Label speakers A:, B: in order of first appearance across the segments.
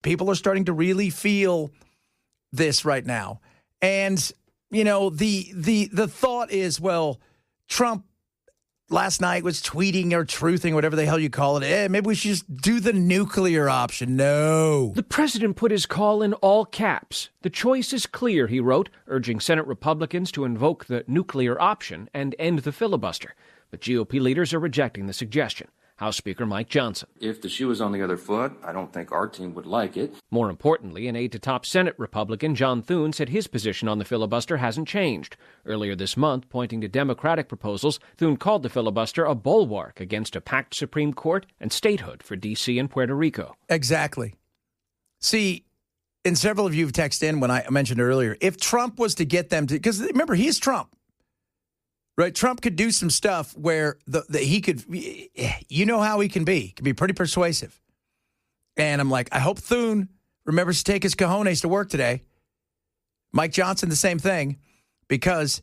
A: People are starting to really feel this right now. And, you know, the thought is, well, Trump last night was tweeting or truthing, whatever the hell you call it. Maybe we should just do the nuclear option. No.
B: The president put his call in all caps. The choice is clear, he wrote, urging Senate Republicans to invoke the nuclear option and end the filibuster. But GOP leaders are rejecting the suggestion. House Speaker Mike Johnson.
C: If the shoe was on the other foot, I don't think our team would like it.
B: More importantly, an aide to top Senate Republican John Thune said his position on the filibuster hasn't changed. Earlier this month, pointing to Democratic proposals, Thune called the filibuster a bulwark against a packed Supreme Court and statehood for D.C. and Puerto Rico.
A: Exactly. See, and several of you have texted in when I mentioned earlier, if Trump was to get them to, because remember, he's Trump. Right, Trump could do some stuff where he could, you know how he can be. He can be pretty persuasive. And I'm like, I hope Thune remembers to take his cojones to work today. Mike Johnson, the same thing, because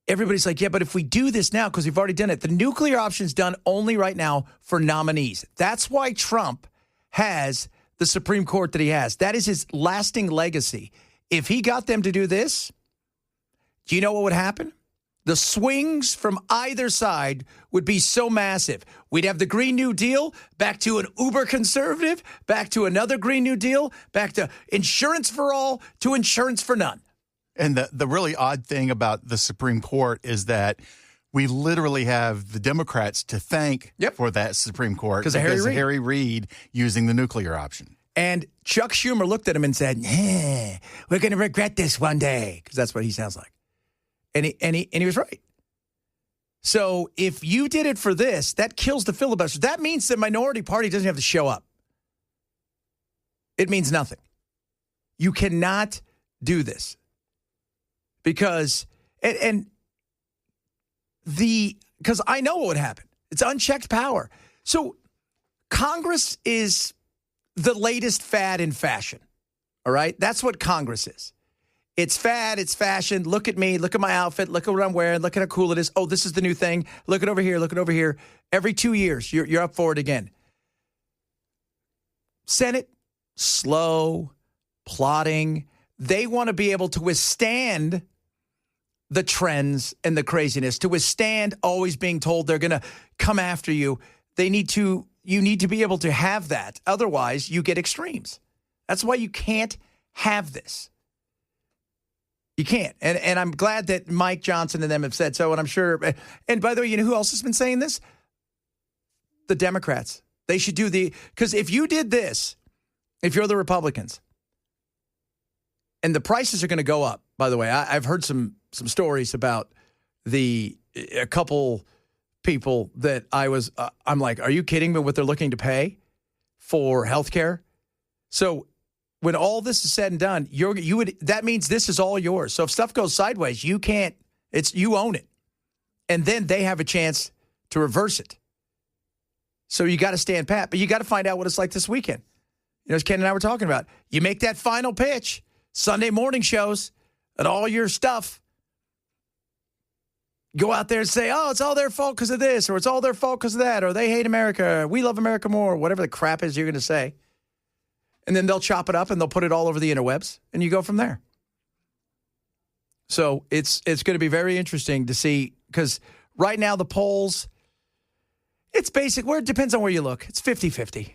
A: everybody's like, yeah, but if we do this now, because we've already done it, the nuclear option's done only right now for nominees. That's why Trump has the Supreme Court that he has. That is his lasting legacy. If he got them to do this, do you know what would happen? The swings from either side would be so massive. We'd have the Green New Deal back to an uber conservative, back to another Green New Deal, back to insurance for all to insurance for none.
D: And the really odd thing about the Supreme Court is that we literally have the Democrats to thank for that Supreme Court because of Harry Reid using the nuclear option.
A: And Chuck Schumer looked at him and said, we're going to regret this one day, because that's what he sounds like. And he was right. So if you did it for this, that kills the filibuster. That means the minority party doesn't have to show up. It means nothing. You cannot do this because because I know what would happen. It's unchecked power. So Congress is the latest fad in fashion. All right, that's what Congress is. It's fad, it's fashion. Look at me, look at my outfit, look at what I'm wearing, look at how cool it is. Oh, this is the new thing. Look at over here, look at over here. Every 2 years, you're up for it again. Senate, slow, plodding. They want to be able to withstand the trends and the craziness, to withstand always being told they're going to come after you. You need to be able to have that. Otherwise, you get extremes. That's why you can't have this. You can't. And I'm glad that Mike Johnson and them have said so, and I'm sure. And by the way, you know who else has been saying this? The Democrats. They should do because if you did this, if you're the Republicans, and the prices are going to go up, by the way, I've heard some stories about a couple people that I'm like, are you kidding me what they're looking to pay for healthcare? So when all this is said and done, that means this is all yours. So if stuff goes sideways, you own it. And then they have a chance to reverse it. So you got to stand pat, but you got to find out what it's like this weekend. You know, as Ken and I were talking about, you make that final pitch, Sunday morning shows, and all your stuff. Go out there and say, oh, it's all their fault because of this, or it's all their fault because of that, or they hate America, or we love America more, whatever the crap is you're going to say. And then they'll chop it up and they'll put it all over the interwebs, and you go from there. So it's going to be very interesting to see, because right now the polls, it's basic. It depends on where you look. It's 50-50.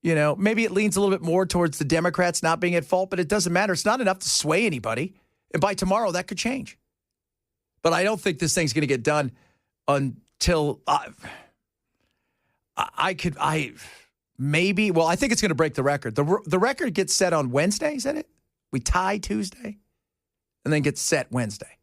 A: You know, maybe it leans a little bit more towards the Democrats not being at fault, but it doesn't matter. It's not enough to sway anybody. And by tomorrow, that could change. But I don't think this thing's going to get done until maybe. Well, I think it's going to break the record. The record gets set on Wednesday, is that it? We tie Tuesday and then gets set Wednesday.